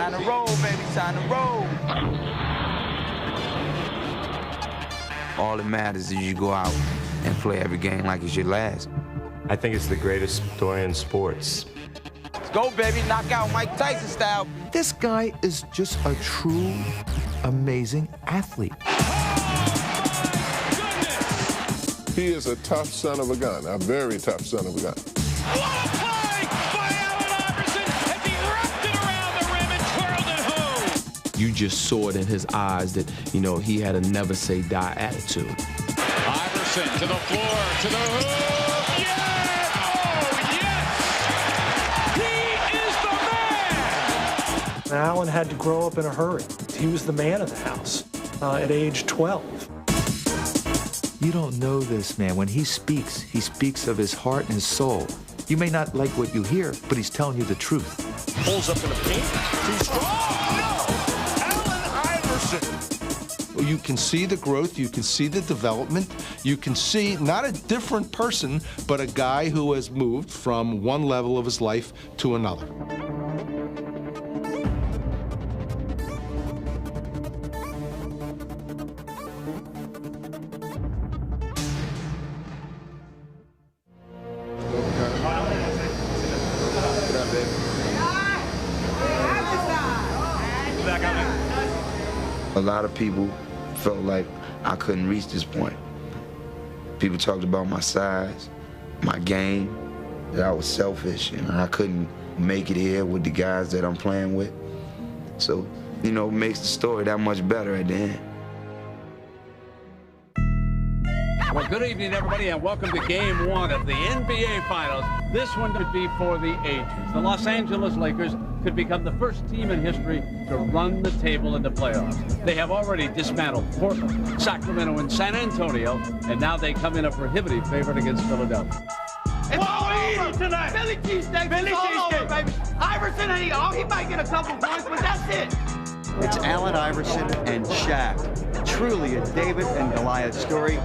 Time to roll, baby, time to roll. All that matters is you go out and play every game like it's your last. I think it's the greatest story in sports. Let's go, baby, knock out Mike Tyson style. This guy is just a true, amazing athlete. He is a tough son of a gun, a very tough son of a gun. What a play by Allen Iverson as he wrapped it around the rim and twirled it home. You just saw it in his eyes that, you know, he had a never-say-die attitude. Iverson to the floor, to the hoop. Yes! Oh, yes! He is the man! Allen had to grow up in a hurry. He was the man of the house at age 12. You don't know this, man. When he speaks of his heart and his soul. You may not like what you hear, but he's telling you the truth. Pulls up in the paint. Too strong. No! Allen Iverson. You can see the growth. You can see the development. You can see not a different person, but a guy who has moved from one level of his life to another. A lot of people felt like I couldn't reach this point. People talked about my size, my game, that I was selfish and I couldn't make it here with the guys that I'm playing with. So, you know, it makes the story that much better at the end. Well, good evening, everybody, and welcome to Game 1 of the NBA Finals. This one could be for the ages. The Los Angeles Lakers could become the first team in history to run the table in the playoffs. They have already dismantled Portland, Sacramento, and San Antonio, and now they come in a prohibitive favorite against Philadelphia. It's all over tonight. Philly cheesesteak. Philly cheesesteak, baby. Iverson, he might get a couple points, but that's it. It's Allen Iverson and Shaq. Truly a David and Goliath story.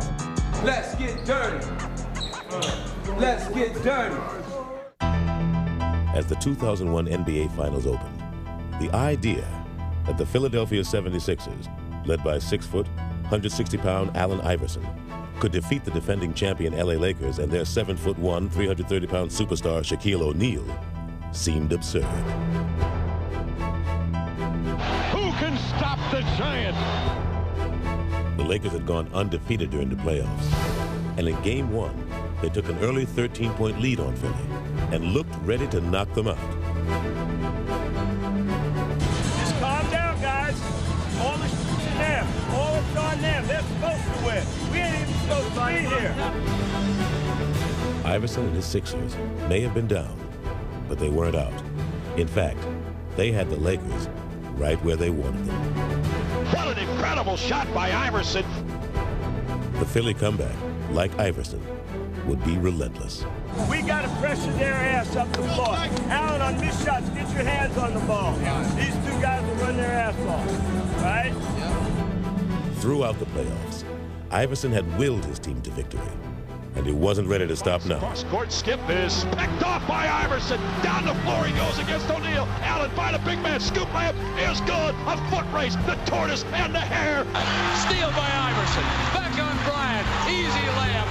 Let's get dirty. Let's get dirty. As the 2001 NBA Finals opened, the idea that the Philadelphia 76ers, led by 6-foot, 160-pound Allen Iverson, could defeat the defending champion LA Lakers and their 7'1", 330-pound superstar Shaquille O'Neal seemed absurd. Who can stop the giant? The Lakers had gone undefeated during the playoffs, and in Game 1, they took an early 13-point lead on Philly and looked ready to knock them out. Just calm down, guys. All the shit's in them. All it's on them. They're supposed to win. We ain't even supposed to be here. Iverson and his Sixers may have been down, but they weren't out. In fact, they had the Lakers right where they wanted them. What an incredible shot by Iverson. The Philly comeback, like Iverson, would be relentless. We got to pressure their ass up the floor. Allen, on missed shots, get your hands on the ball. These two guys will run their ass off, right? Throughout the playoffs, Iverson had willed his team to victory, and he wasn't ready to stop now. Cross-court skip is picked off by Iverson. Down the floor he goes against O'Neal. Allen find a big man. Scoop layup is good. A foot race. The tortoise and the hare. Steal by Iverson. Back on Bryant. Easy layup.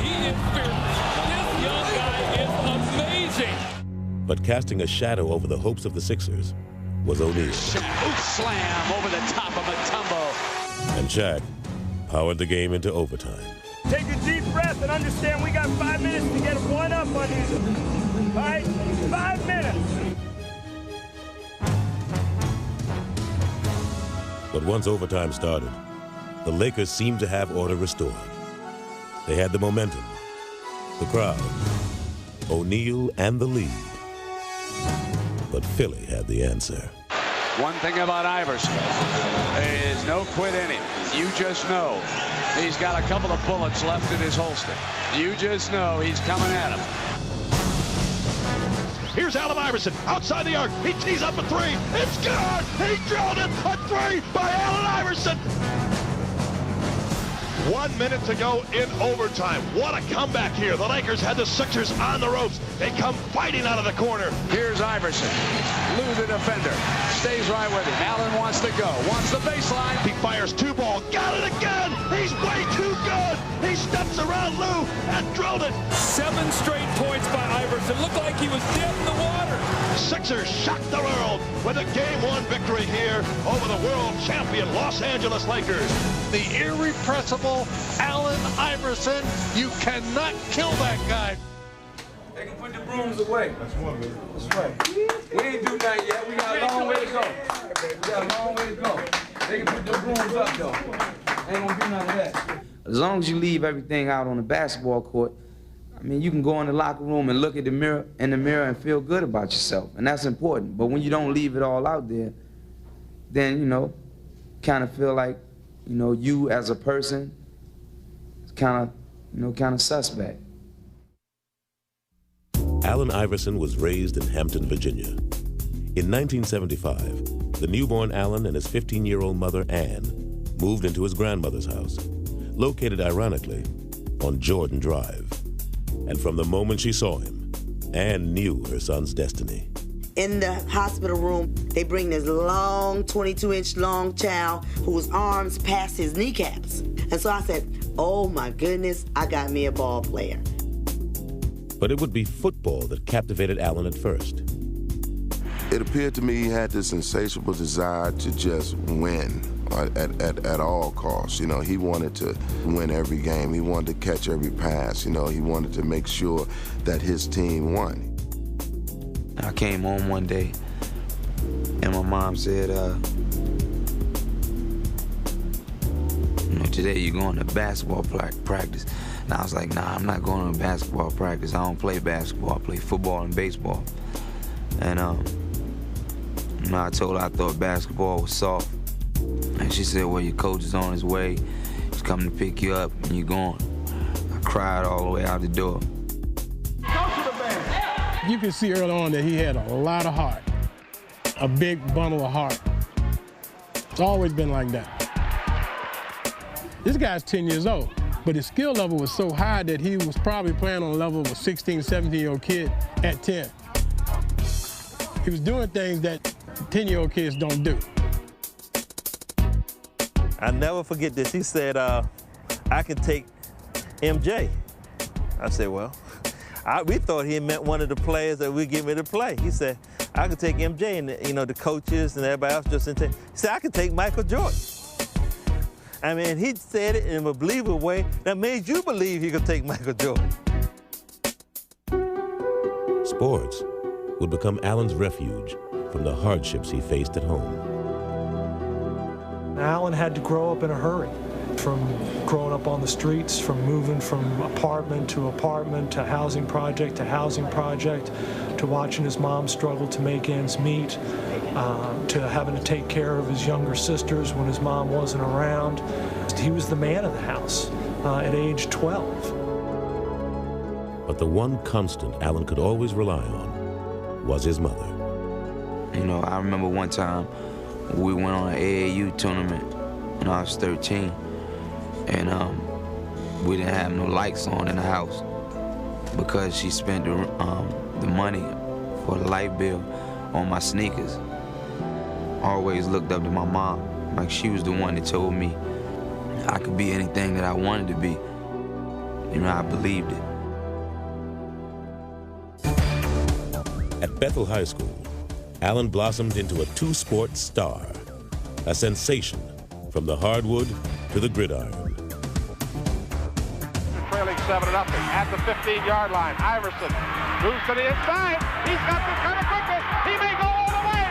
He is fearless. This young guy is amazing. But casting a shadow over the hopes of the Sixers was O'Neal. Slam over the top of Mutombo. And Shaq powered the game into overtime. Take a deep breath and understand we got 5 minutes to get one up on these. All right? 5 minutes. But once overtime started, the Lakers seemed to have order restored. They had the momentum, the crowd, O'Neal, and the lead. But Philly had the answer. One thing about Iverson, there is no quit in him. You just know he's got a couple of bullets left in his holster. You just know he's coming at him. Here's Allen Iverson outside the arc. He tees up a three. It's good. He drilled it. A three by Allen Iverson. 1 minute to go in overtime. What a comeback here. The Lakers had the Sixers on the ropes. They come fighting out of the corner. Here's Iverson. Lou the defender. stays right with him. Allen wants to go, wants the baseline. He fires 2 ball, got it again. He's way too good. He steps around Lou and drilled it. 7 straight points by Iverson. Looked like he was dead in the water. Sixers shocked the world with a Game 1 victory here over the world champion Los Angeles Lakers. The irrepressible Allen Iverson. You cannot kill that guy. They can put the brooms away. That's one, baby. That's right. We ain't do nothing yet. We got a long way to go. We got a long way to go. They can put the brooms up, though. Ain't gonna do none of that. As long as you leave everything out on the basketball court, I mean, you can go in the locker room and look at the mirror and feel good about yourself, and that's important. But when you don't leave it all out there, then, you know, kind of feel like, you know, you as a person is kind of suspect. Allen Iverson was raised in Hampton, Virginia. In 1975, the newborn Allen and his 15-year-old mother, Ann, moved into his grandmother's house, located ironically on Jordan Drive. And from the moment she saw him, Ann knew her son's destiny. In the hospital room, they bring this long, 22-inch long child whose arms passed his kneecaps. And so I said, oh my goodness, I got me a ball player. But it would be football that captivated Allen at first. It appeared to me he had this insatiable desire to just win at all costs. You know, he wanted to win every game. He wanted to catch every pass. You know, he wanted to make sure that his team won. I came home one day, and my mom said, you know, today you're going to basketball practice. And I was like, nah, I'm not going to basketball practice. I don't play basketball. I play football and baseball. And you know, I told her I thought basketball was soft. And she said, well, your coach is on his way. He's coming to pick you up, and you're going. I cried all the way out the door. You can see early on that he had a lot of heart, a big bundle of heart. It's always been like that. This guy's 10 years old, but his skill level was so high that he was probably playing on the level of a 16, 17-year-old kid at 10. He was doing things that 10-year-old kids don't do. I'll never forget this. He said, I can take MJ. I said, well, we thought he meant one of the players that we get me to play. He said, I could take MJ, and you know, the coaches and everybody else just didn't take. He said, I could take Michael Jordan. I mean, he said it in a believable way that made you believe he could take Michael Jordan. Sports would become Allen's refuge from the hardships he faced at home. Allen had to grow up in a hurry, from growing up on the streets, from moving from apartment to housing project to housing project, to watching his mom struggle to make ends meet, to having to take care of his younger sisters when his mom wasn't around. He was the man of the house at age 12. But the one constant Allen could always rely on was his mother. You know, I remember one time we went on an AAU tournament when I was 13, and we didn't have no lights on in the house because she spent the money for the light bill on my sneakers. I always looked up to my mom, like she was the one that told me I could be anything that I wanted to be. You know, I believed it. At Bethel High School, Allen blossomed into a two-sport star, a sensation from the hardwood to the gridiron. Trailing 7-0 at the 15-yard line. Iverson moves to the inside. He's got this kind of quickness. He may go all the way.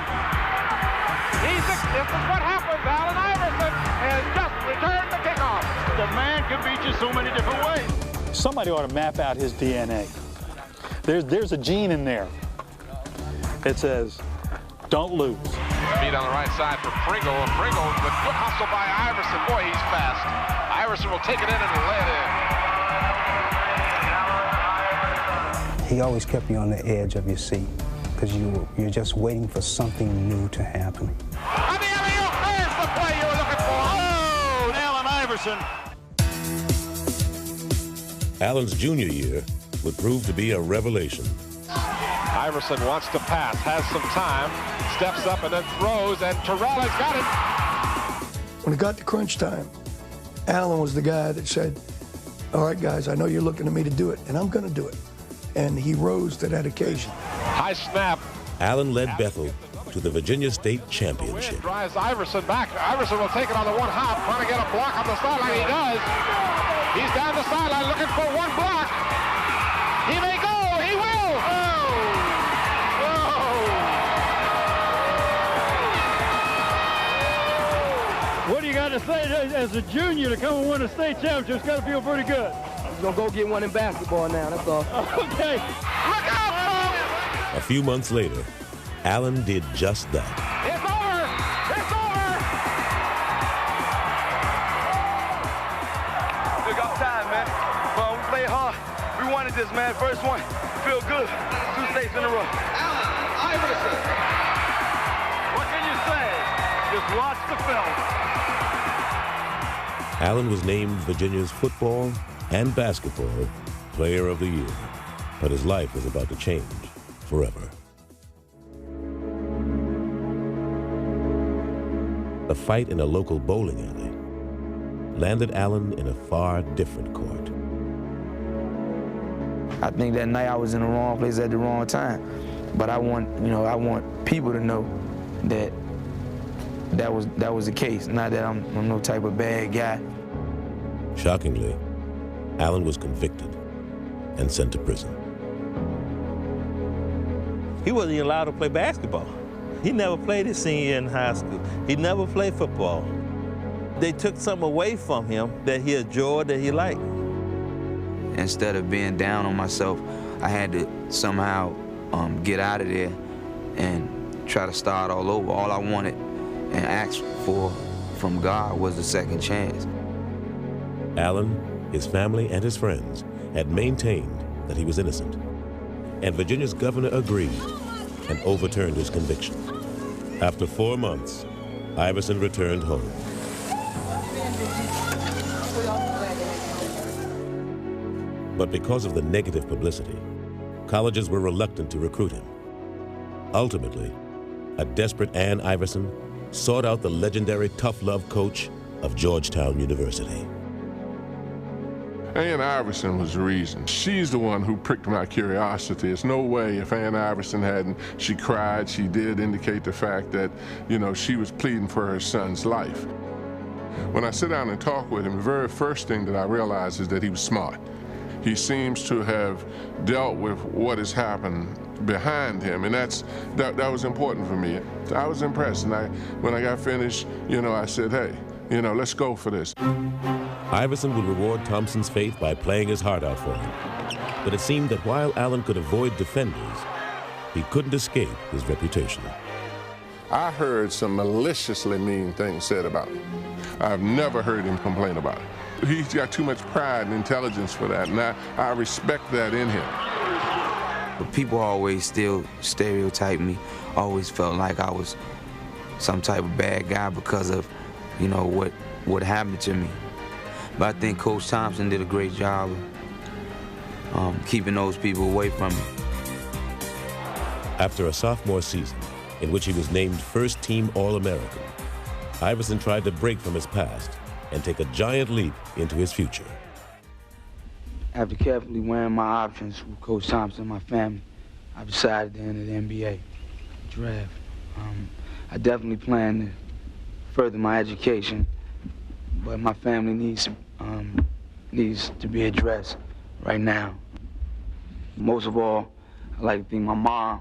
This is what happens. Allen Iverson has just returned the kickoff. The man can beat you so many different ways. Somebody ought to map out his DNA. There's a gene in there that says, don't lose. Feet on the right side for Pringle. Pringle with good hustle by Iverson. Boy, he's fast. Iverson will take it in and lay it in. He always kept you on the edge of your seat because you're just waiting for something new to happen. And the alley-oop, there's the play you were looking for. Oh, Allen Iverson. Allen's junior year would prove to be a revelation. Iverson wants to pass, has some time, steps up and then throws, and Terrell has got it. When it got to crunch time, Allen was the guy that said, all right, guys, I know you're looking to me to do it, and I'm going to do it. And he rose to that occasion. High snap. Allen led Bethel to the Virginia State Championship. Drives Iverson back. Iverson will take it on the one hop, trying to get a block on the sideline. He does. He's down the sideline looking for one block. He may go. He will. What do you got to say as a junior to come and win a state championship? It's got to feel pretty good. I'm going to go get one in basketball now, that's all. Okay. Look out, A few months later, Allen did just that. It's over. It's over. Still got time, man. Come on, we played hard. We wanted this, man. First one. Feel good. 2 states in a row. Allen Iverson. What can you say? Just watch the film. Allen was named Virginia's football and basketball player of the year, but his life was about to change forever. A fight in a local bowling alley landed Allen in a far different court. I think that night I was in the wrong place at the wrong time, but I want people to know that that was the case, not that I'm no type of bad guy. Shockingly, Allen was convicted and sent to prison. He wasn't even allowed to play basketball. He never played his senior year in high school. He never played football. They took something away from him that he enjoyed, that he liked. Instead of being down on myself, I had to somehow get out of there and try to start all over. All I wanted and asked for from God was a second chance. Allen, his family, and his friends had maintained that he was innocent, and Virginia's governor agreed and overturned his conviction. After 4 months, Iverson returned home. But because of the negative publicity, colleges were reluctant to recruit him. Ultimately, a desperate Ann Iverson sought out the legendary tough love coach of Georgetown University. Ann Iverson was the reason. She's the one who pricked my curiosity. There's no way if Ann Iverson hadn't, she cried, she did indicate the fact that, she was pleading for her son's life. When I sit down and talk with him, the very first thing that I realize is that he was smart. He seems to have dealt with what has happened behind him, and that was important for me. I was impressed, and when I got finished, I said, hey, let's go for this. Iverson would reward Thompson's faith by playing his heart out for him. But it seemed that while Allen could avoid defenders, he couldn't escape his reputation. I heard some maliciously mean things said about him. I've never heard him complain about it. He's got too much pride and intelligence for that, and I respect that in him. But people always still stereotype me, always felt like I was some type of bad guy because of, what happened to me. But I think Coach Thompson did a great job of keeping those people away from me. After a sophomore season, in which he was named first-team All-American, Iverson tried to break from his past and take a giant leap into his future. After carefully weighing my options with Coach Thompson and my family, I decided to enter the NBA draft. I definitely plan to further my education, but my family needs to be addressed right now. Most of all, I'd like to thank my mom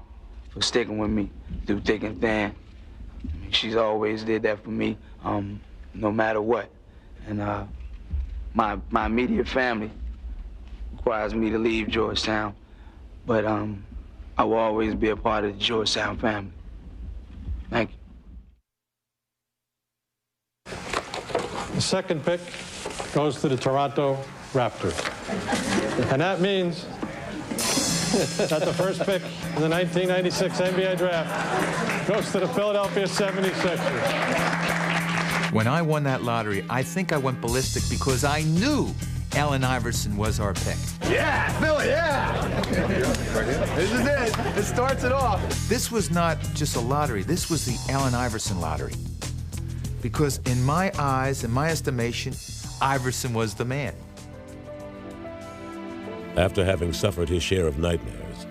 for sticking with me through thick and thin. She's always did that for me, no matter what. And my immediate family requires me to leave Georgetown, but I will always be a part of the Georgetown family. Thank you. The second pick goes to the Toronto Raptors. And that means that the first pick in the 1996 NBA draft goes to the Philadelphia 76ers. When I won that lottery, I think I went ballistic because I knew Allen Iverson was our pick. Yeah, Philly, yeah! This is it. It starts it off. This was not just a lottery. This was the Allen Iverson lottery. Because in my eyes, in my estimation, Iverson was the man. After having suffered his share of nightmares,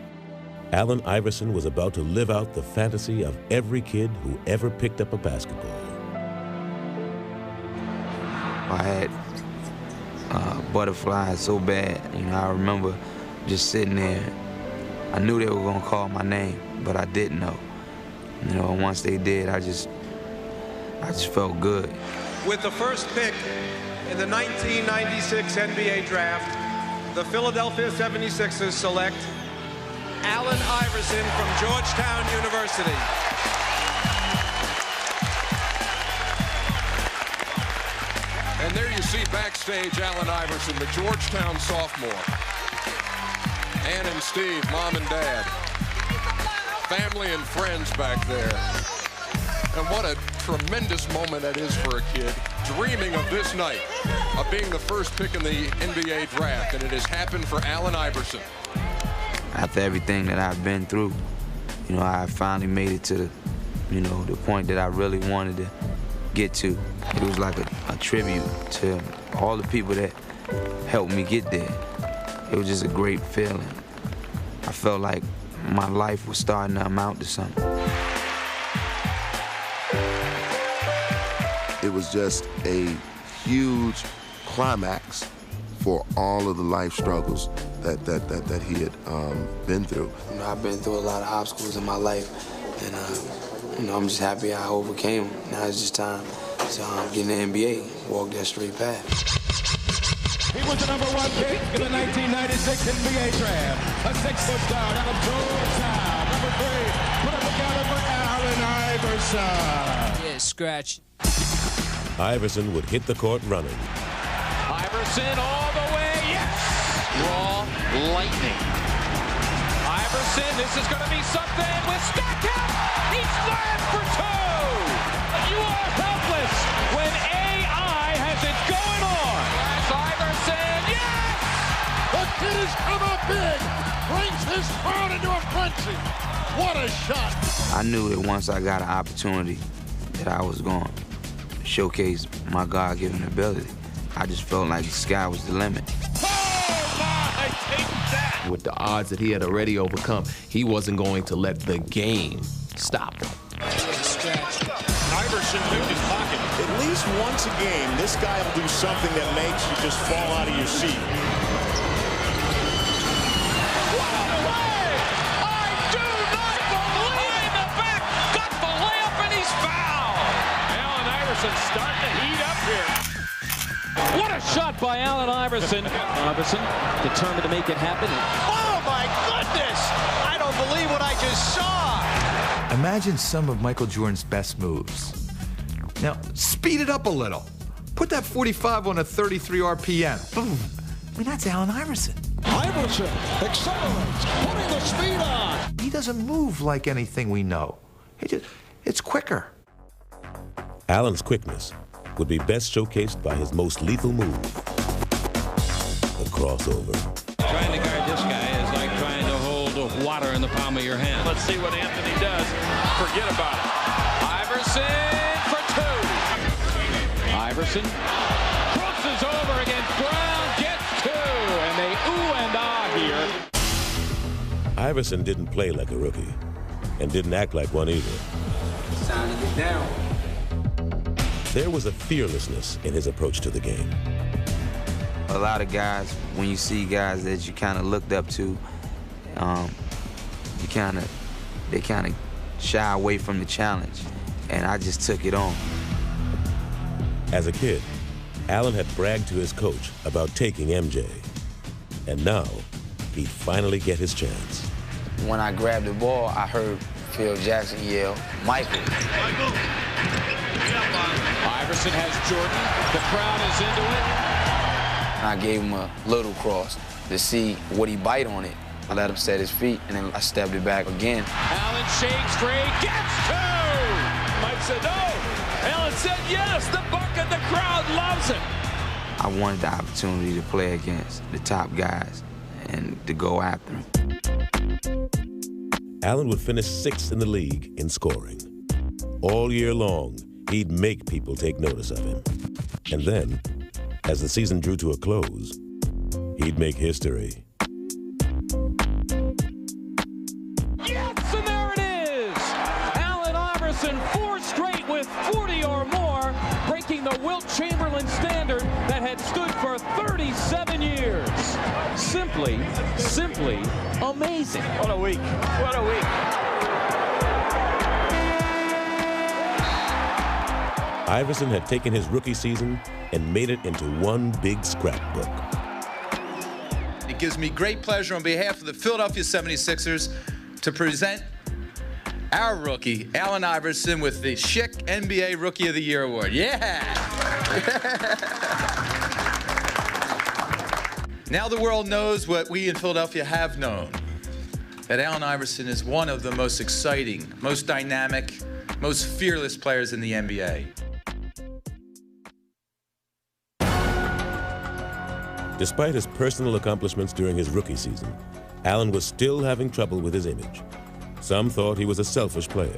Allen Iverson was about to live out the fantasy of every kid who ever picked up a basketball. I had butterflies so bad. You know, I remember just sitting there. I knew they were gonna call my name, but I didn't know. You know, once they did, I just felt good. With the first pick in the 1996 NBA draft, the Philadelphia 76ers select Allen Iverson from Georgetown University. And there you see backstage Allen Iverson, the Georgetown sophomore. Ann and Steve, mom and dad. Family and friends back there. And what a tremendous moment that is for a kid, dreaming of this night, of being the first pick in the NBA draft, and it has happened for Allen Iverson. After everything that I've been through, you know, I finally made it to the point that I really wanted to get to. It was like a tribute to all the people that helped me get there. It was just a great feeling. I felt like my life was starting to amount to something. It was just a huge climax for all of the life struggles that he had been through. You know, I've been through a lot of obstacles in my life, and you know, I'm just happy I overcame them. Now it's just time to get in the NBA, walk that straight path. He was the #1 pick in the 1996 NBA draft. A 6-foot guard out of Georgetown. Number 3, put up a counter for Allen Iverson. Yeah, scratch. Iverson would hit the court running. Iverson all the way, yes! Raw lightning. Iverson, this is going to be something with Stackham. He slammed for 2. You are helpless when AI has it going on. Iverson, yes! The kid has come up big, brings his crowd into a frenzy. What a shot! I knew that once I got an opportunity that I was going to showcase my God-given ability. I just felt like the sky was the limit. With the odds that he had already overcome, he wasn't going to let the game stop him. Iverson moved his pocket. At least once a game, this guy will do something that makes you just fall out of your seat. What a play! I do not believe the back got the layup and he's fouled. Allen Iverson starting to heat up here. What a shot by Allen Iverson. Iverson determined to make it happen. Oh my goodness! I don't believe what I just saw. Imagine some of Michael Jordan's best moves. Now, speed it up a little. Put that 45 on a 33 RPM. Boom. I mean, that's Allen Iverson. Iverson accelerates, putting the speed on. He doesn't move like anything we know. It's quicker. Allen's quickness would be best showcased by his most lethal move, the crossover. Trying to guard this guy is like trying to hold water in the palm of your hand. Let's see what Anthony does. Forget about it. Iverson for 2. Iverson crosses over against Brown, gets 2, and they ooh and ah here. Iverson didn't play like a rookie and didn't act like one either. It's time to get down. There was a fearlessness in his approach to the game. A lot of guys, when you see guys that you kind of looked up to, they kind of shy away from the challenge, and I just took it on. As a kid, Allen had bragged to his coach about taking MJ, and now he'd finally get his chance. When I grabbed the ball, I heard Phil Jackson yell, "Michael." Iverson has Jordan. The crowd is into it. I gave him a little cross to see would he bite on it. I let him set his feet, and then I stepped it back again. Allen shakes free, gets 2! Mike said no. Allen said yes. The bucket, the crowd loves it. I wanted the opportunity to play against the top guys and to go after them. Allen would finish 6th in the league in scoring. All year long, he'd make people take notice of him. And then, as the season drew to a close, he'd make history. Yes, and there it is! Allen Iverson, 4 straight with 40 or more, breaking the Wilt Chamberlain standard that had stood for 37 years. Simply amazing. What a week. What a week. Iverson had taken his rookie season and made it into one big scrapbook. It gives me great pleasure on behalf of the Philadelphia 76ers to present our rookie, Allen Iverson, with the Schick NBA Rookie of the Year Award. Yeah! Now the world knows what we in Philadelphia have known, that Allen Iverson is one of the most exciting, most dynamic, most fearless players in the NBA. Despite his personal accomplishments during his rookie season, Allen was still having trouble with his image. Some thought he was a selfish player.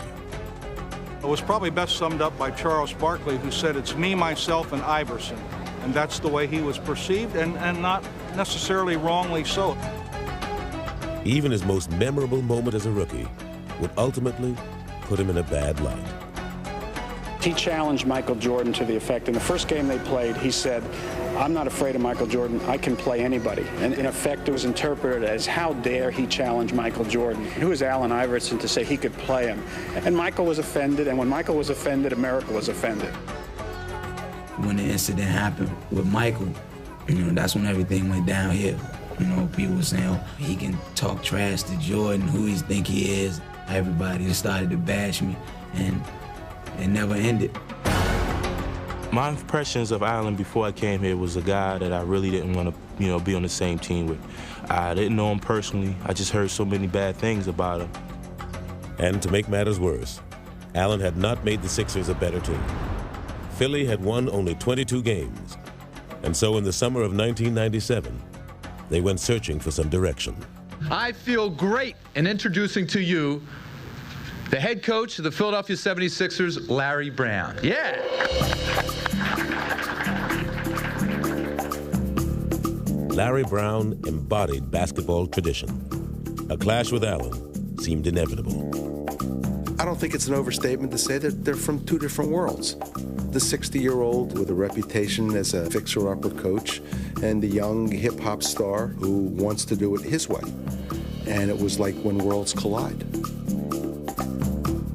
It was probably best summed up by Charles Barkley, who said, "It's me, myself, and Iverson." And that's the way he was perceived, and not necessarily wrongly so. Even his most memorable moment as a rookie would ultimately put him in a bad light. He challenged Michael Jordan to the effect, in the first game they played, he said, "I'm not afraid of Michael Jordan, I can play anybody." And in effect, it was interpreted as, how dare he challenge Michael Jordan? Who is Allen Iverson to say he could play him? And Michael was offended, and when Michael was offended, America was offended. When the incident happened with Michael, that's when everything went downhill. People were saying, oh, he can talk trash to Jordan, who he think he is. Everybody just started to bash me, and it never ended. My impressions of Allen before I came here was a guy that I really didn't want to, be on the same team with. I didn't know him personally. I just heard so many bad things about him. And to make matters worse, Allen had not made the Sixers a better team. Philly had won only 22 games. And so in the summer of 1997, they went searching for some direction. I feel great in introducing to you the head coach of the Philadelphia 76ers, Larry Brown. Yeah! Larry Brown embodied basketball tradition. A clash with Allen seemed inevitable. I don't think it's an overstatement to say that they're from two different worlds. The 60-year-old with a reputation as a fixer-upper coach and the young hip-hop star who wants to do it his way. And it was like when worlds collide.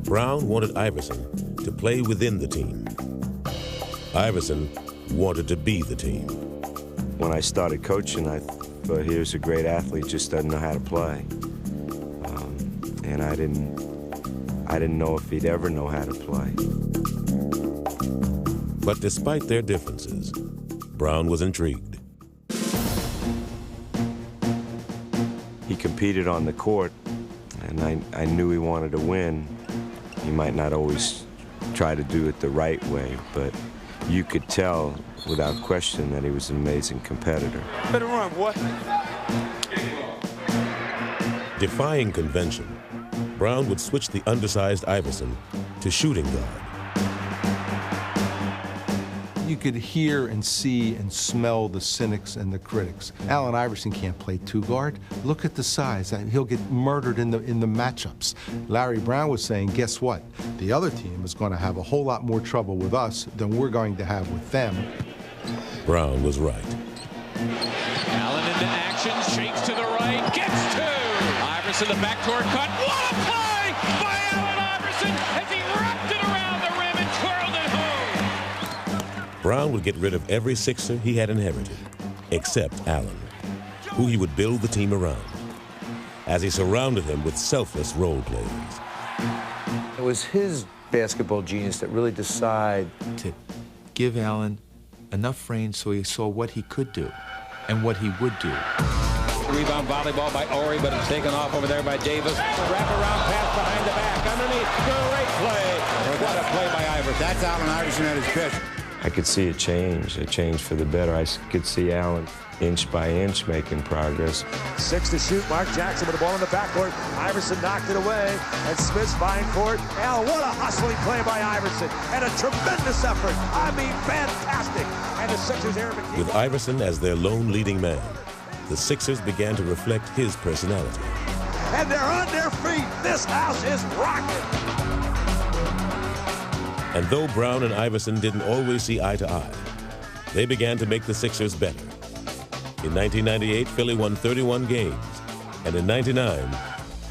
Brown wanted Iverson to play within the team. Iverson wanted to be the team. When I started coaching, I thought he was a great athlete, just doesn't know how to play. And I didn't know if he'd ever know how to play. But despite their differences, Brown was intrigued. He competed on the court, and I knew he wanted to win. He might not always try to do it the right way, but you could tell without question that he was an amazing competitor. Better run, boy. Defying convention, Brown would switch the undersized Iverson to shooting guard. You could hear and see and smell the cynics and the critics. Allen Iverson can't play two-guard. Look at the size. He'll get murdered in the matchups. Larry Brown was saying, guess what? The other team is going to have a whole lot more trouble with us than we're going to have with them. Brown was right. Allen into action, shakes to the right, gets two. Iverson, the backdoor cut. What a play by Allen Iverson as he wrapped it around the rim and twirled it home. Brown would get rid of every Sixer he had inherited, except Allen, who he would build the team around, as he surrounded him with selfless role players. It was his basketball genius that really decided to give Allen enough range so he saw what he could do and what he would do. Rebound volleyball by Ori, but it's taken off over there by Davis. Wrap-around pass behind the back, underneath. Great play. What a play by Iverson. That's Allen Iverson at his best. I could see a change for the better. I could see Allen inch by inch making progress. 6 to shoot. Mark Jackson with the ball in the backcourt. Iverson knocked it away, and Smith's vying for it. Allen, what a hustling play by Iverson, and a tremendous effort. I mean, fantastic. And the Sixers, Aaron McKee. With Iverson as their lone leading man, the Sixers began to reflect his personality. And they're on their feet. This house is rocking. And though Brown and Iverson didn't always see eye to eye, they began to make the Sixers better. In 1998, Philly won 31 games, and in 99,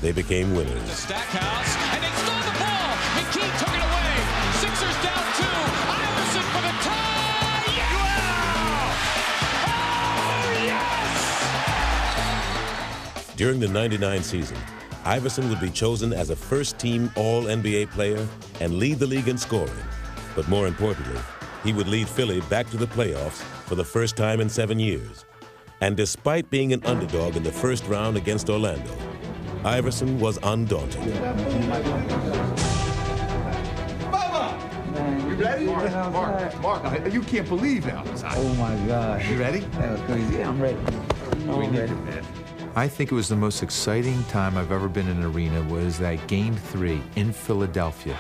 they became winners. The Stackhouse, and they stole the ball. McKee took it away. Sixers down 2. Iverson for the tie. Yeah! Oh, yes! During the 99 season, Iverson would be chosen as a first-team All-NBA player and lead the league in scoring. But more importantly, he would lead Philly back to the playoffs for the first time in 7 years. And despite being an underdog in the first round against Orlando, Iverson was undaunted. You ready? Mark, you can't believe that. Oh my God. You ready? That was crazy. Yeah, I'm ready. I'm ready. I think it was the most exciting time I've ever been in an arena was that Game 3 in Philadelphia.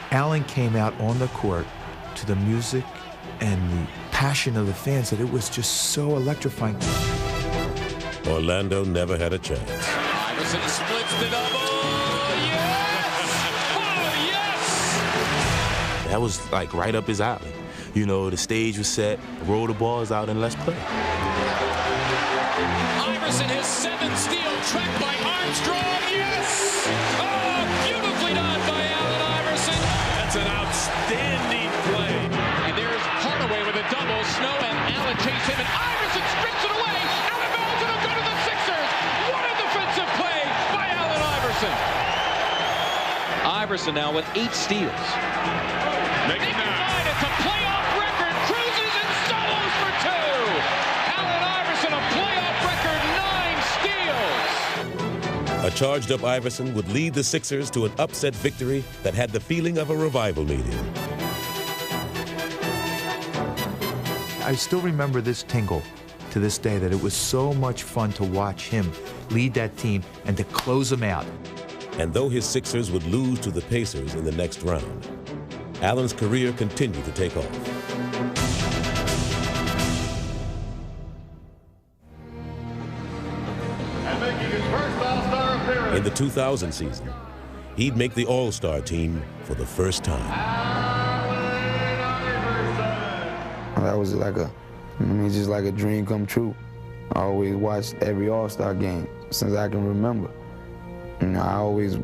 Allen came out on the court to the music and the passion of the fans that it was just so electrifying. Orlando never had a chance. Iverson splits the double. Yes! Oh, yes! That was like right up his alley. You know, the stage was set, roll the balls out, and let's play. Iverson has 7 steals, tracked by Armstrong. Yes! Oh, beautifully done by Allen Iverson. That's an outstanding play. And there's Hardaway with a double. Snow and Allen chase him, and Iverson strips it away. Out of bounds, and it'll go to the Sixers. What a defensive play by Allen Iverson. Iverson now with 8 steals. Making 9. It's a playoff record. Cruises and solos for 2. Allen Iverson, a playoff record, 9 steals. A charged-up Iverson would lead the Sixers to an upset victory that had the feeling of a revival meeting. I still remember this tingle to this day, that it was so much fun to watch him lead that team and to close them out. And though his Sixers would lose to the Pacers in the next round, Allen's career continued to take off. In the 2000 season, he'd make the All-Star team for the first time. That was like just like a dream come true. I always watched every All-Star game since I can remember. You know, I always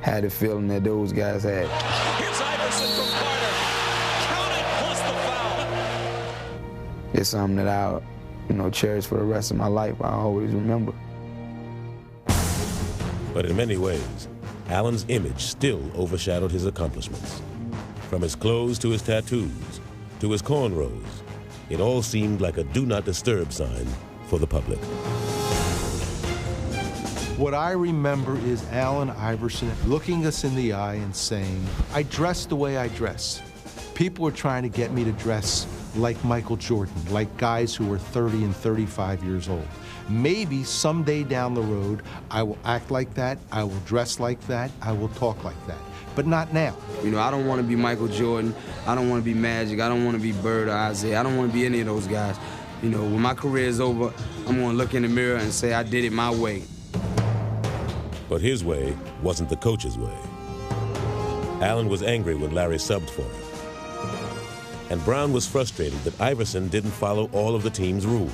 had the feeling that those guys had. Here's Iverson from Carter. Count it plus the foul. It's something that I, cherish for the rest of my life. I always remember. But in many ways, Allen's image still overshadowed his accomplishments. From his clothes to his tattoos, to his cornrows, it all seemed like a do not disturb sign for the public. What I remember is Allen Iverson looking us in the eye and saying, I dress the way I dress. People were trying to get me to dress like Michael Jordan, like guys who were 30 and 35 years old. Maybe someday down the road, I will act like that, I will dress like that, I will talk like that, but not now. I don't want to be Michael Jordan, I don't want to be Magic, I don't want to be Bird or Isaiah, I don't want to be any of those guys. When my career is over, I'm going to look in the mirror and say I did it my way. But his way wasn't the coach's way. Allen was angry when Larry subbed for him. And Brown was frustrated that Iverson didn't follow all of the team's rules.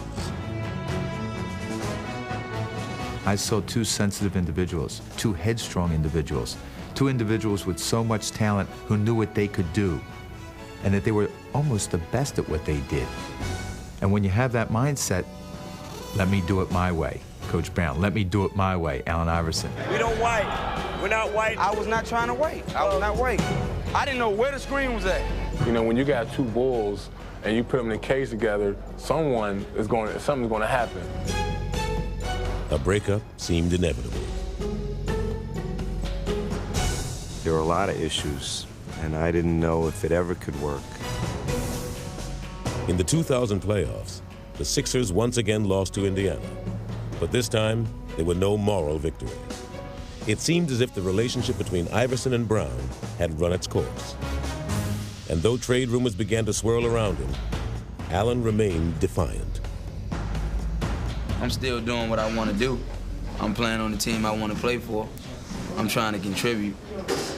I saw 2 sensitive individuals, 2 headstrong individuals, 2 individuals with so much talent who knew what they could do, and that they were almost the best at what they did. And when you have that mindset, let me do it my way. Coach Brown, let me do it my way, Allen Iverson. We don't wait. We're not waiting. I was not trying to wait. I was not waiting. I didn't know where the screen was at. When you got 2 bulls and you put them in a cage together, something's going to happen. A breakup seemed inevitable. There were a lot of issues, and I didn't know if it ever could work. In the 2000 playoffs, the Sixers once again lost to Indiana. But this time, there were no moral victories. It seemed as if the relationship between Iverson and Brown had run its course. And though trade rumors began to swirl around him, Allen remained defiant. I'm still doing what I want to do. I'm playing on the team I want to play for. I'm trying to contribute,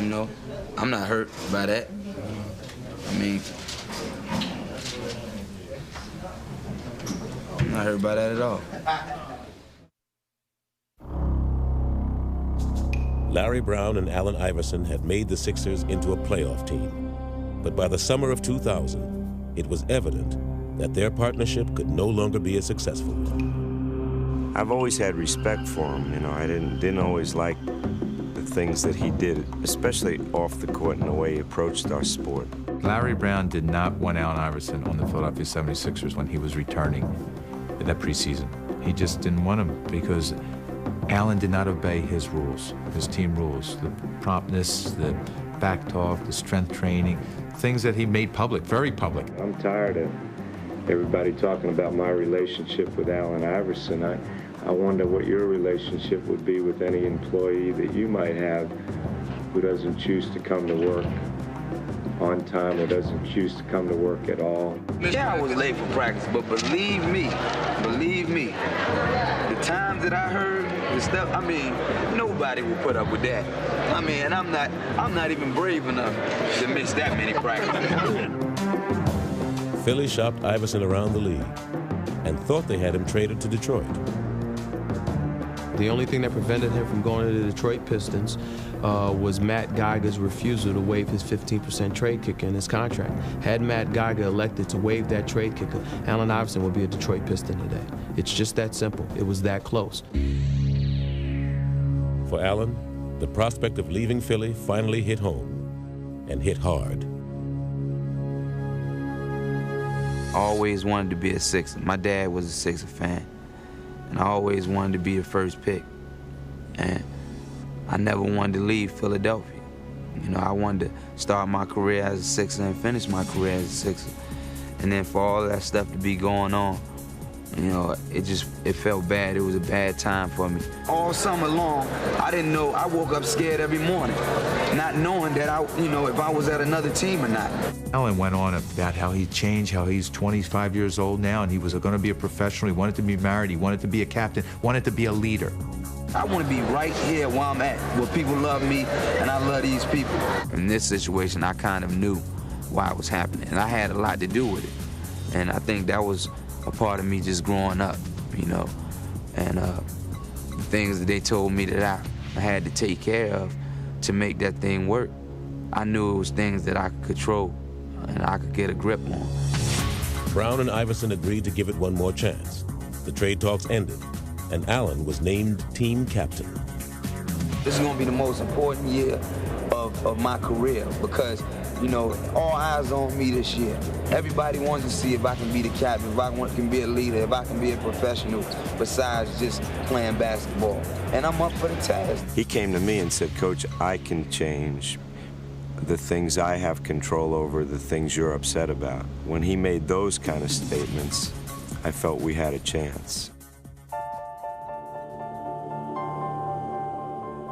you know. I'm not hurt by that. I mean, I'm not hurt by that at all. Larry Brown and Allen Iverson had made the Sixers into a playoff team. But by the summer of 2000, it was evident that their partnership could no longer be a successful one. I've always had respect for him. You know, I didn't always like the things that he did, especially off the court and the way he approached our sport. Larry Brown did not want Allen Iverson on the Philadelphia 76ers when he was returning in that preseason. He just didn't want him because Allen did not obey his rules, his team rules, the promptness, the back talk, the strength training, things that he made public, very public. I'm tired of everybody talking about my relationship with Allen Iverson. I wonder what your relationship would be with any employee that you might have who doesn't choose to come to work on time or doesn't choose to come to work at all. Yeah, I was late for practice, but believe me, the times that I heard the stuff, I mean, nobody will put up with that. I mean, and I'm not even brave enough to miss that many practices. Philly shopped Iverson around the league and thought they had him traded to Detroit. The only thing that prevented him from going to the Detroit Pistons was Matt Geiger's refusal to waive his 15% trade kicker in his contract. Had Matt Geiger elected to waive that trade kicker, Allen Iverson would be a Detroit Piston today. It's just that simple. It was that close. For Allen, the prospect of leaving Philly finally hit home, and hit hard. I always wanted to be a Sixer. My dad was a Sixer fan, and I always wanted to be the first pick. And I never wanted to leave Philadelphia. You know, I wanted to start my career as a Sixer and finish my career as a Sixer. And then for all that stuff to be going on, you know, it felt bad. It was a bad time for me. All summer long, I didn't know. I woke up scared every morning, not knowing that if I was at another team or not. Allen went on about how he changed, how he's 25 years old now, and he was going to be a professional. He wanted to be married. He wanted to be a captain. Wanted to be a leader. I want to be right here where I'm at, where people love me, and I love these people. In this situation, I kind of knew why it was happening, and I had a lot to do with it. And I think that was a part of me just growing up, you know, and the things that they told me that I had to take care of to make that thing work. I knew it was things that I could control and I could get a grip on. Brown and Iverson agreed to give it one more chance. The trade talks ended, and Allen was named team captain. This is going to be the most important year of my career because, you know, all eyes on me this year. Everybody wants to see if I can be the captain, if I can be a leader, if I can be a professional besides just playing basketball. And I'm up for the task. He came to me and said, Coach, I can change the things I have control over, the things you're upset about. When he made those kind of statements, I felt we had a chance.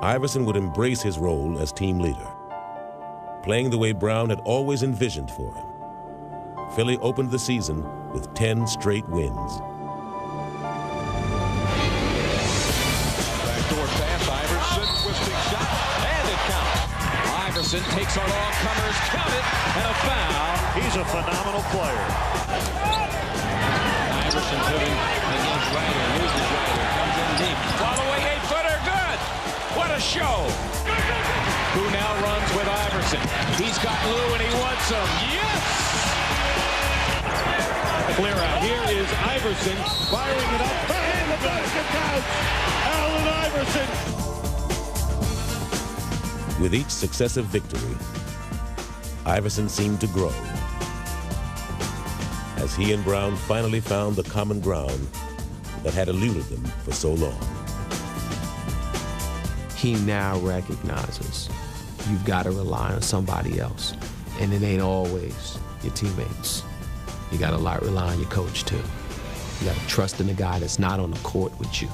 Iverson would embrace his role as team leader, playing the way Brown had always envisioned for him. Philly opened the season with 10 straight wins. Backdoor pass, Iverson, twisting shot, and it counts. Iverson takes on all comers, count it, and a foul. He's a phenomenal player. Iverson putting against Ryder, loses Ryder, comes in deep. Following 8-footer, good. What a show. Who now runs with Iverson. He's got Lou and he wants him. Yes! Clear out. Here is Iverson firing it up. And the basket counts. Allen Iverson. With each successive victory, Iverson seemed to grow as he and Brown finally found the common ground that had eluded them for so long. He now recognizes you've got to rely on somebody else. And it ain't always your teammates. You got to rely on your coach, too. You got to trust in the guy that's not on the court with you,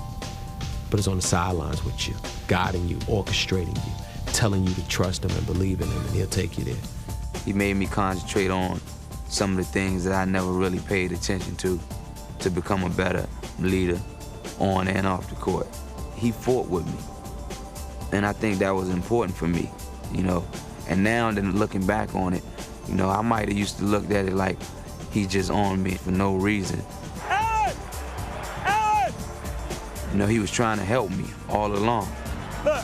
but is on the sidelines with you, guiding you, orchestrating you, telling you to trust him and believe in him, and he'll take you there. He made me concentrate on some of the things that I never really paid attention to become a better leader on and off the court. He fought with me, and I think that was important for me, you know. And now, then looking back on it, you know, I might have used to look at it like he just on me for no reason. You know, he was trying to help me all along. Look.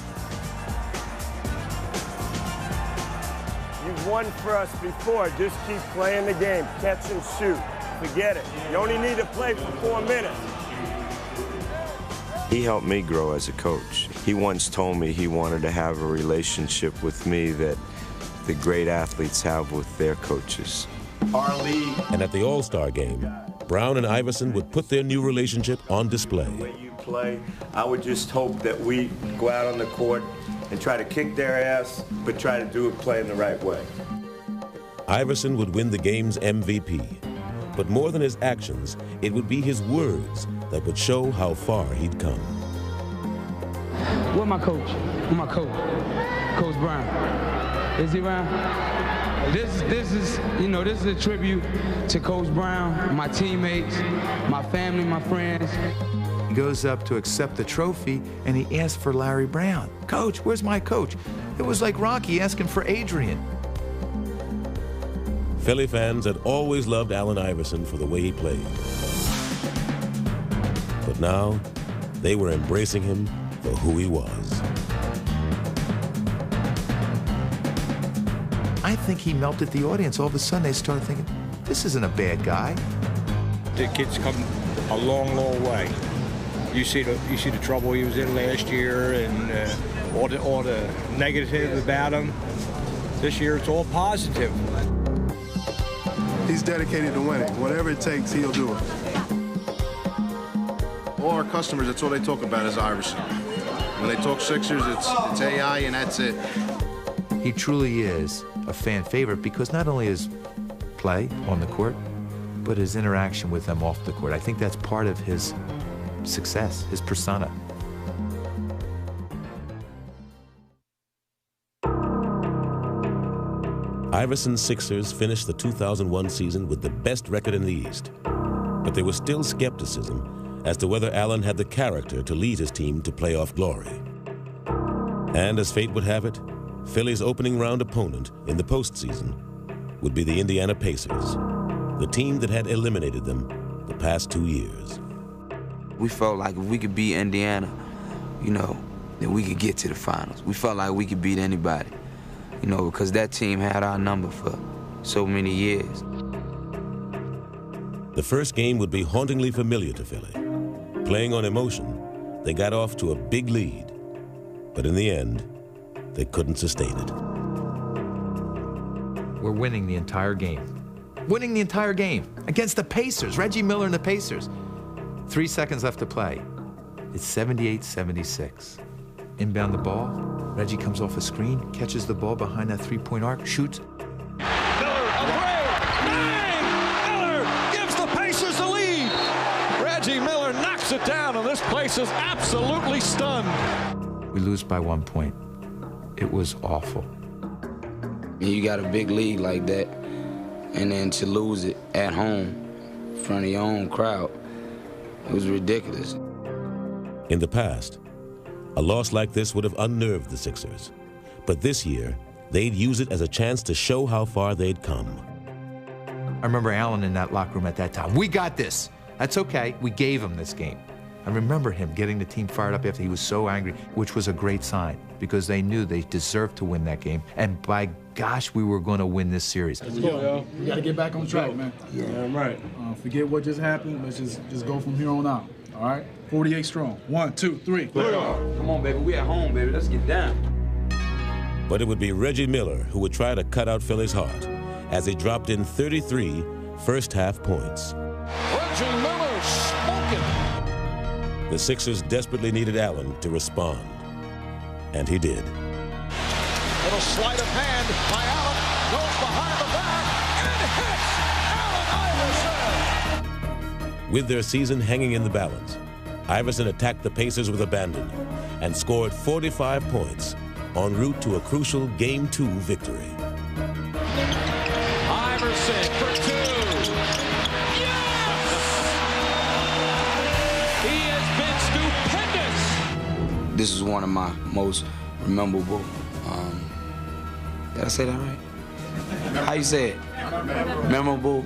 You've won for us before. Just keep playing the game. Catch and shoot. Forget it. You only need to play for 4 minutes. He helped me grow as a coach. He once told me he wanted to have a relationship with me that the great athletes have with their coaches. Our league. And at the All-Star game, Brown and Iverson would put their new relationship on display. The way you play, I would just hope that we go out on the court and try to kick their ass, but try to do it playing the right way. Iverson would win the game's MVP. But more than his actions, it would be his words that would show how far he'd come. Where my coach? Where my coach? Coach Brown. Is he around? This is, you know, this is a tribute to Coach Brown, my teammates, my family, my friends. He goes up to accept the trophy, and he asks for Larry Brown. Coach, where's my coach? It was like Rocky asking for Adrian. Philly fans had always loved Allen Iverson for the way he played. But now, they were embracing him for who he was. I think he melted the audience. All of a sudden, they started thinking, this isn't a bad guy. The kid's come a long, long way. You see the trouble he was in last year, and all the negative about him. This year, it's all positive. He's dedicated to winning. Whatever it takes, he'll do it. All our customers, that's all they talk about is Iverson. When they talk Sixers, it's AI, and that's it. He truly is a fan favorite because not only his play on the court, but his interaction with them off the court. I think that's part of his success, his persona. Iverson's Sixers finished the 2001 season with the best record in the East. But there was still skepticism as to whether Allen had the character to lead his team to playoff glory. And as fate would have it, Philly's opening round opponent in the postseason would be the Indiana Pacers, the team that had eliminated them the past 2 years. We felt like if we could beat Indiana, you know, then we could get to the finals. We felt like we could beat anybody, you know, because that team had our number for so many years. The first game would be hauntingly familiar to Philly. Playing on emotion, they got off to a big lead, but in the end, they couldn't sustain it. We're winning the entire game. Winning the entire game against the Pacers, Reggie Miller and the Pacers. 3 seconds left to play. It's 78-76. Inbound the ball. Reggie comes off a screen, catches the ball behind that three-point arc, shoots. Miller, a three! Bang! Miller gives the Pacers the lead. Reggie Miller knocks it down, and this place is absolutely stunned. We lose by 1 point. It was awful. You got a big lead like that, and then to lose it at home in front of your own crowd, it was ridiculous. In the past, a loss like this would have unnerved the Sixers. But this year, they'd use it as a chance to show how far they'd come. I remember Allen in that locker room at that time. We got this. That's okay. We gave him this game. I remember him getting the team fired up after he was so angry, which was a great sign because they knew they deserved to win that game. And by gosh, we were going to win this series. Let's go, yo. We got to get back on track, man. Yeah, right. Forget what just happened. Let's just go from here on out. All right? 48 strong. 1, 2, 3. Come on, baby. We at home, baby. Let's get down. But it would be Reggie Miller who would try to cut out Philly's heart as he dropped in 33 first-half points. Reggie Miller smoking. The Sixers desperately needed Allen to respond, and he did. Little sleight of hand by Allen. goes behind the back and hits Allen Iverson. With their season hanging in the balance, Iverson attacked the Pacers with abandon and scored 45 points en route to a crucial Game 2 victory. Iverson for 2. Yes! He has been stupendous. This is one of my most memorable. Did I say that right? How you say it? Memorable?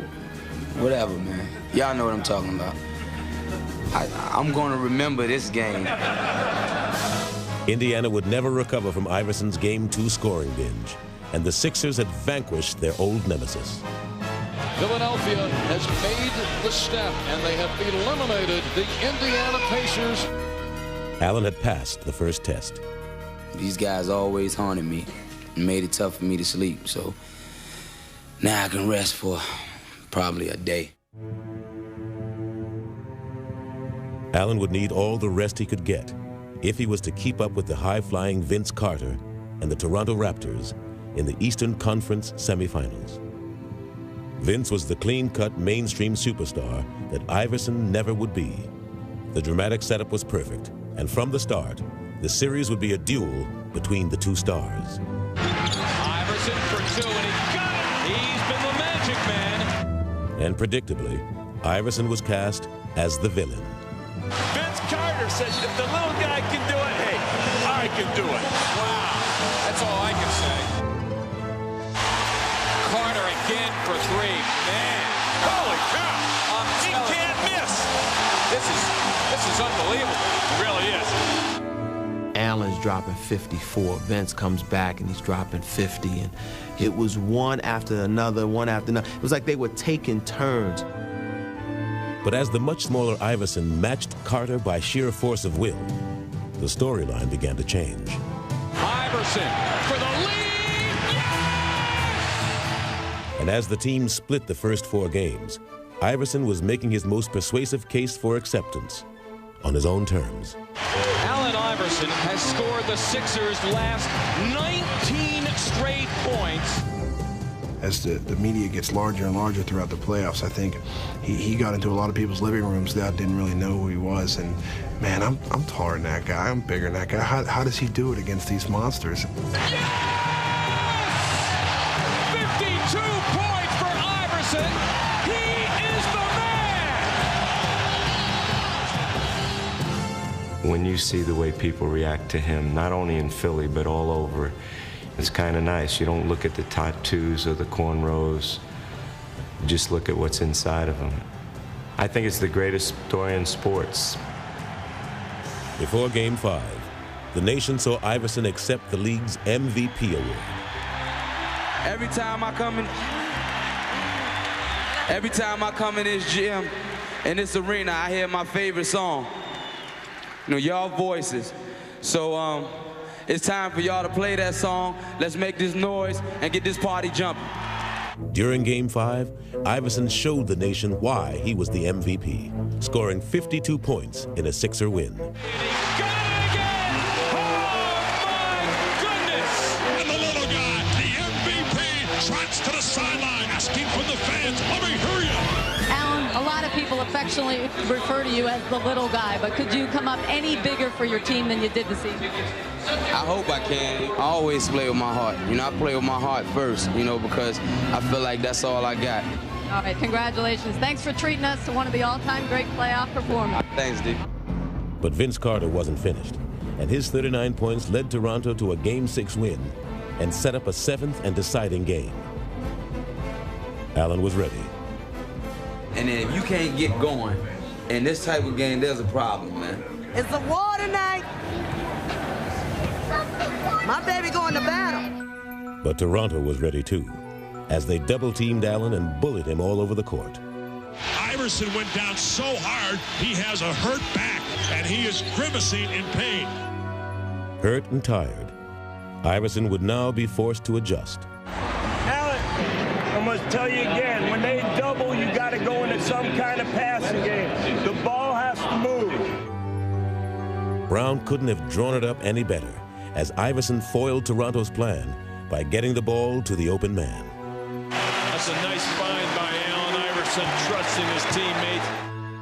Whatever, man. Y'all know what I'm talking about. I'm going to remember this game. Indiana would never recover from Iverson's Game 2 scoring binge, and the Sixers had vanquished their old nemesis. Philadelphia has made the step, and they have eliminated the Indiana Pacers. Allen had passed the first test. These guys always haunted me and made it tough for me to sleep, so now I can rest for probably a day. Allen would need all the rest he could get if he was to keep up with the high-flying Vince Carter and the Toronto Raptors in the Eastern Conference semifinals. Vince was the clean-cut mainstream superstar that Iverson never would be. The dramatic setup was perfect, and from the start, the series would be a duel between the two stars. Iverson for 2, and he got it! He's been the magic man. And predictably, Iverson was cast as the villain. Vince Carter says if the little guy can do it, hey, I can do it. Wow, that's all I can say. Carter again for 3. Man, holy cow! He can't miss. This is unbelievable. It really is. Allen's dropping 54. Vince comes back and he's dropping 50. And it was one after another, one after another. It was like they were taking turns. But as the much smaller Iverson matched Carter by sheer force of will, the storyline began to change. Iverson for the lead! Yes! And as the team split the first 4 games, Iverson was making his most persuasive case for acceptance on his own terms. Allen Iverson has scored the Sixers' last 19 straight points. As the media gets larger and larger throughout the playoffs, I think he got into a lot of people's living rooms that didn't really know who he was. And man, I'm taller than that guy. I'm bigger than that guy. How does he do it against these monsters? Yes! 52 points for Iverson. He is the man. When you see the way people react to him, not only in Philly, but all over, it's kind of nice. You don't look at the tattoos or the cornrows. You just look at what's inside of him. I think it's the greatest story in sports. Before Game 5, the nation saw Iverson accept the league's MVP award. Every time I come in this gym, in this arena, I hear my favorite song. You know, y'all voices. So, it's time for y'all to play that song. Let's make this noise and get this party jumping. During Game 5, Iverson showed the nation why he was the MVP, scoring 52 points in a Sixer win. And the little guy, the MVP, trots to the sideline, asking from the fans, let me hear you. Allen, a lot of people affectionately refer to you as the little guy, but could you come up any bigger for your team than you did this evening? I hope I can. I always play with my heart. You know, I play with my heart first, you know, because I feel like that's all I got. All right, congratulations. Thanks for treating us to one of the all-time great playoff performers. Thanks, D. But Vince Carter wasn't finished, and his 39 points led Toronto to a Game 6 win and set up a 7th and deciding game. Allen was ready. And then if you can't get going in this type of game, there's a problem, man. It's a war tonight. My baby going to battle. But Toronto was ready too, as they double-teamed Allen and bullied him all over the court. Iverson went down so hard, he has a hurt back, and he is grimacing in pain. Hurt and tired, Iverson would now be forced to adjust. Allen, I must tell you again, when they double, you got to go into some kind of passing game. The ball has to move. Brown couldn't have drawn it up any better, as Iverson foiled Toronto's plan by getting the ball to the open man. That's a nice find by Allen Iverson, trusting his teammates.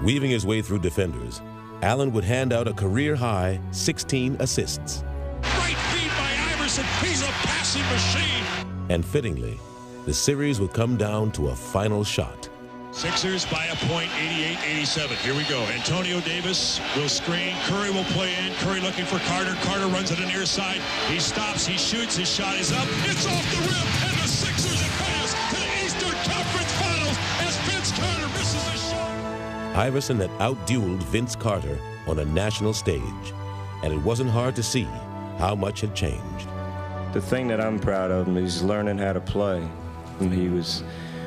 Weaving his way through defenders, Allen would hand out a career-high 16 assists. Great feed by Iverson. He's a passing machine. And fittingly, the series would come down to a final shot. Sixers by a point, 88-87. Here we go. Antonio Davis will screen. Curry will play in. Curry looking for Carter. Carter runs to the near side. He stops. He shoots. His shot is up. It's off the rim. And the Sixers advance to the Eastern Conference Finals as Vince Carter misses the shot. Iverson had outdueled Vince Carter on a national stage, and it wasn't hard to see how much had changed. The thing that I'm proud of him is learning how to play. He was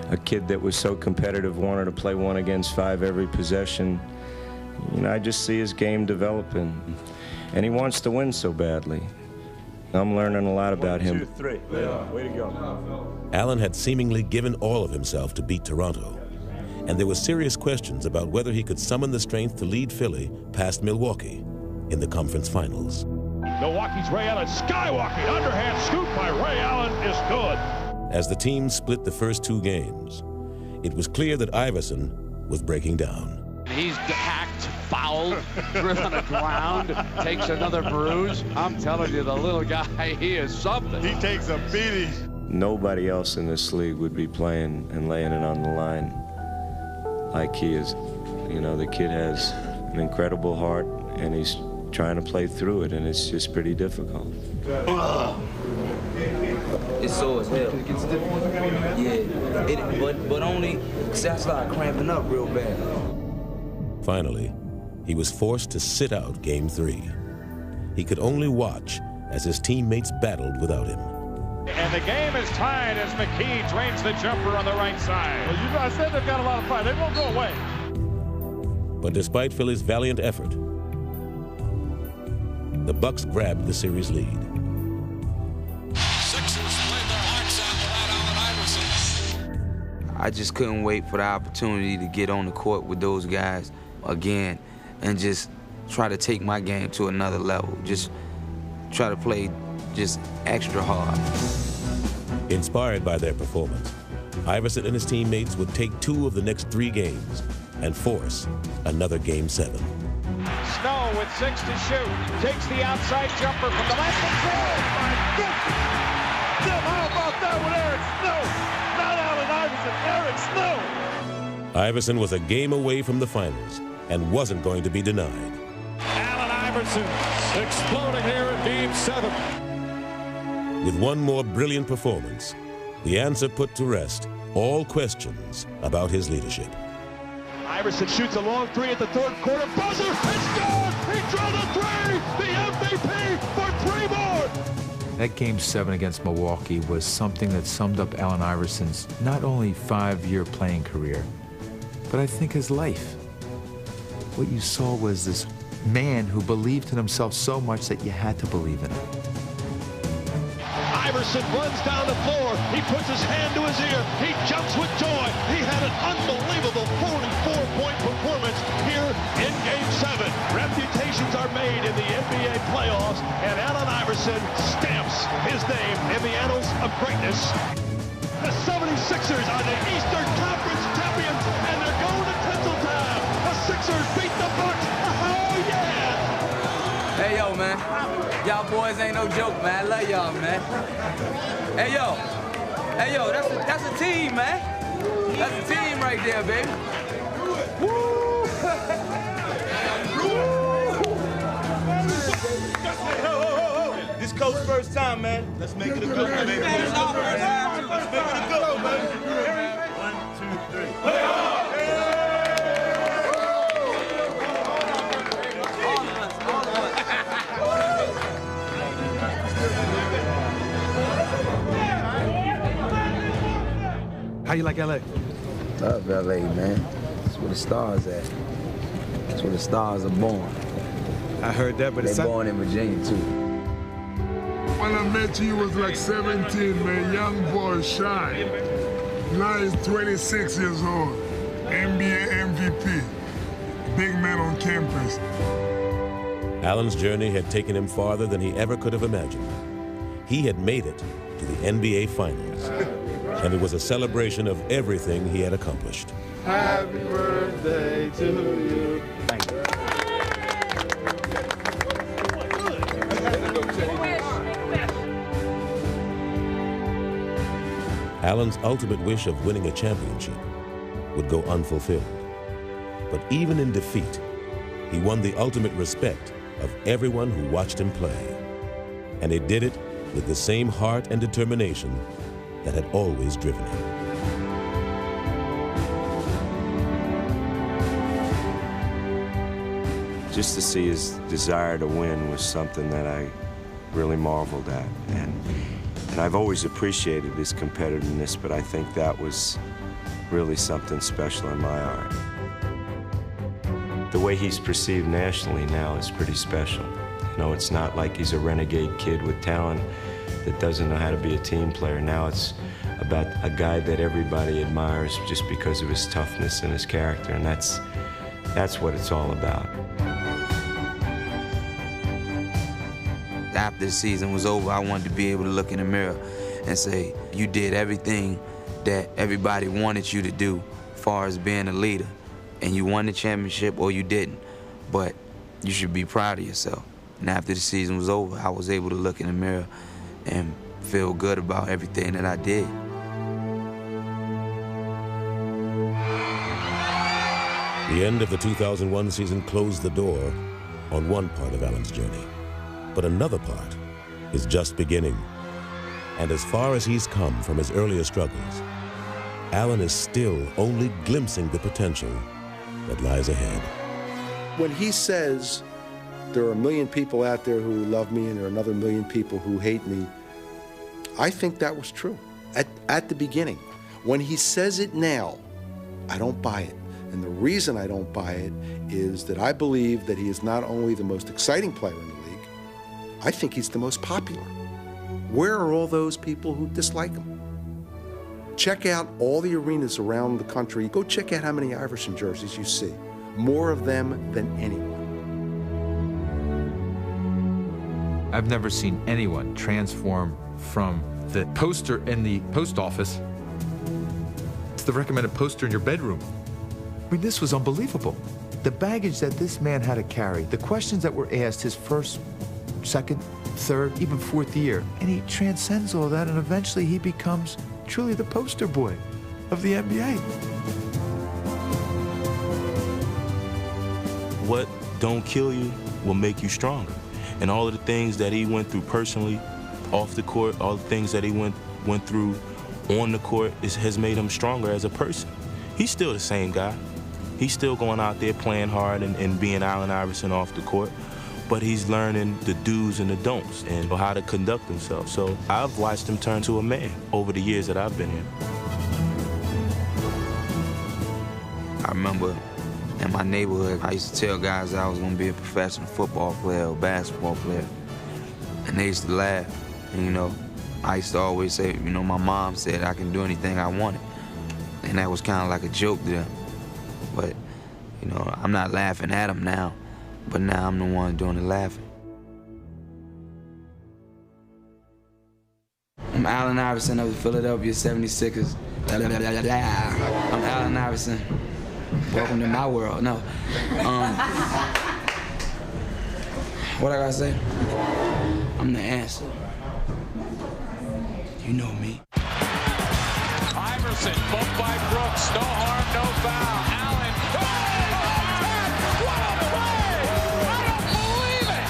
a kid that was so competitive, wanted to play 1 against 5 every possession. You know, I just see his game developing, and he wants to win so badly. I'm learning a lot about him. 1, 2, 3. Yeah. Way to go. Allen had seemingly given all of himself to beat Toronto, and there were serious questions about whether he could summon the strength to lead Philly past Milwaukee in the conference finals. Milwaukee's Ray Allen skywalking. Underhand scoop by Ray Allen is good. As the team split the first 2 games, it was clear that Iverson was breaking down. He's hacked, fouled, driven on the ground, takes another bruise. I'm telling you, the little guy, he is something. He takes a beating. Nobody else in this league would be playing and laying it on the line like he is. You know, the kid has an incredible heart, and he's trying to play through it, and it's just pretty difficult. It's sore as hell. Yeah, but only because I started cramping up real bad. Finally, he was forced to sit out Game 3. He could only watch as his teammates battled without him. And the game is tied as McKee drains the jumper on the right side. Well, you guys said they've got a lot of fight. They won't go away. But despite Philly's valiant effort, the Bucks grabbed the series lead. I just couldn't wait for the opportunity to get on the court with those guys again and just try to take my game to another level. Just try to play just extra hard. Inspired by their performance, Iverson and his teammates would take 2 of the next 3 games and force another Game 7. Snow with 6 to shoot. Takes the outside jumper from the left and goes. My goodness! Tim, how about that with Eric Snow? Not Allen Iverson, Eric Snow! Iverson was a game away from the finals and wasn't going to be denied. Allen Iverson exploding here in Game 7. With one more brilliant performance, the answer put to rest all questions about his leadership. Iverson shoots a long 3 at the 3rd quarter. Buzzer! It's good! He drilled a 3! The MVP for 3 more! That Game 7 against Milwaukee was something that summed up Allen Iverson's not only 5-year playing career, but I think his life. What you saw was this man who believed in himself so much that you had to believe in him. Iverson runs down the floor. He puts his hand to his ear. He jumps with joy. He had an unbelievable 44-point performance here in Game 7. Reputations are made in the NBA playoffs, and Allen Iverson stamps his name in the annals of greatness. The 76ers are the Eastern Conference champions, and they're going to Tinseltown. The Sixers beat the Bucks. Oh, yeah! Hey, yo, man. Y'all boys ain't no joke, man. I love y'all, man. Hey, yo. Hey, yo, that's a team, man. That's a team right there, baby. Woo! This coach's first time, man. Let's make it a good one, baby. Let's make it a good one, baby. 1, 2, 3. Play hard! How you like LA? Love LA, man. That's where the stars at. That's where the stars are born. I heard that, but they're born in Virginia too. When I met you, he was like 17, man, young boy, shy. Now he's 26 years old, NBA MVP, big man on campus. Allen's journey had taken him farther than he ever could have imagined. He had made it to the NBA Finals. and it was a celebration of everything he had accomplished. Happy birthday to you. Thank you. Allen's ultimate wish of winning a championship would go unfulfilled. But even in defeat, he won the ultimate respect of everyone who watched him play. And he did it with the same heart and determination that had always driven him. Just to see his desire to win was something that I really marveled at. And I've always appreciated his competitiveness, but I think that was really something special in my art. The way he's perceived nationally now is pretty special. You know, it's not like he's a renegade kid with talent that doesn't know how to be a team player. Now it's about a guy that everybody admires just because of his toughness and his character, and that's what it's all about. After the season was over, I wanted to be able to look in the mirror and say, you did everything that everybody wanted you to do as far as being a leader. And you won the championship or you didn't. But you should be proud of yourself. And after the season was over, I was able to look in the mirror and feel good about everything that I did. The end of the 2001 season closed the door on one part of Allen's journey. But another part is just beginning. And as far as he's come from his earlier struggles, Allen is still only glimpsing the potential that lies ahead. When he says, there are 1 million people out there who love me and there are another 1 million people who hate me, I think that was true at the beginning. When he says it now, I don't buy it. And the reason I don't buy it is that I believe that he is not only the most exciting player in the league, I think he's the most popular. Where are all those people who dislike him? Check out all the arenas around the country. Go check out how many Iverson jerseys you see. More of them than anyone. I've never seen anyone transform from the poster in the post office to the recommended poster in your bedroom. I mean, this was unbelievable. The baggage that this man had to carry, the questions that were asked his first, second, third, even fourth year, and he transcends all that, and eventually he becomes truly the poster boy of the NBA. What don't kill you will make you stronger. And all of the things that he went through personally, off the court, all the things that he went through on the court has made him stronger as a person. He's still the same guy. He's still going out there playing hard and being Allen Iverson off the court, but he's learning the do's and the don'ts and how to conduct himself. So I've watched him turn to a man over the years that I've been here. I remember in my neighborhood, I used to tell guys that I was going to be a professional football player or basketball player, and they used to laugh. And, you know, I used to always say, you know, my mom said I can do anything I wanted, and that was kind of like a joke to them. But, you know, I'm not laughing at them now, but now I'm the one doing the laughing. I'm Allen Iverson of the Philadelphia 76ers. I'm Allen Iverson. Welcome to my world. No. What I gotta say? I'm the answer. You know me. Iverson, bumped by Brooks. No harm, no foul. Allen. What a play! I don't believe it!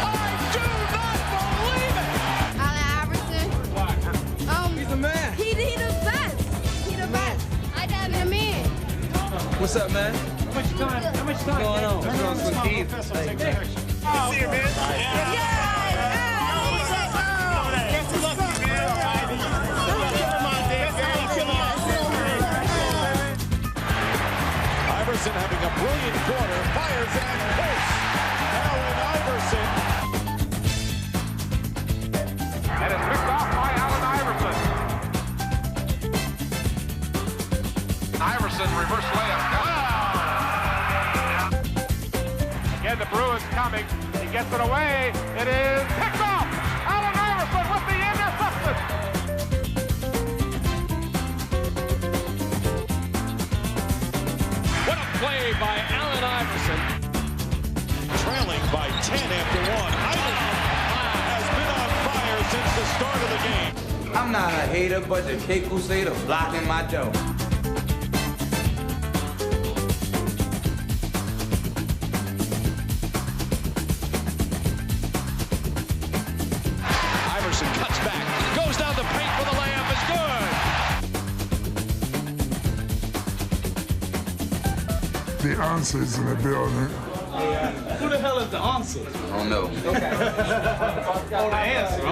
I do not believe it! Allen Iverson. He's the man. He the best. He the best. I got him in. What's up, man? How much time? What's going on? What's going on with Steve? See you, man. Iverson having a brilliant quarter, fires it and posts. Allen Iverson. And it's picked off by Allen Iverson. Iverson reverse layup. Again, the Bruins coming. He gets it away. It is picked off. Allen Iverson with the interception. play by Allen Iverson. Trailing by 10 after one. Iverson has been on fire since the start of the game. I'm not a hater, but the Cape Crusader blocking my dough. Iverson cuts back, goes down the paint for the layup, is good. The answer is in the building. Who the hell is the answer? I don't know. Okay. Oh, the answer.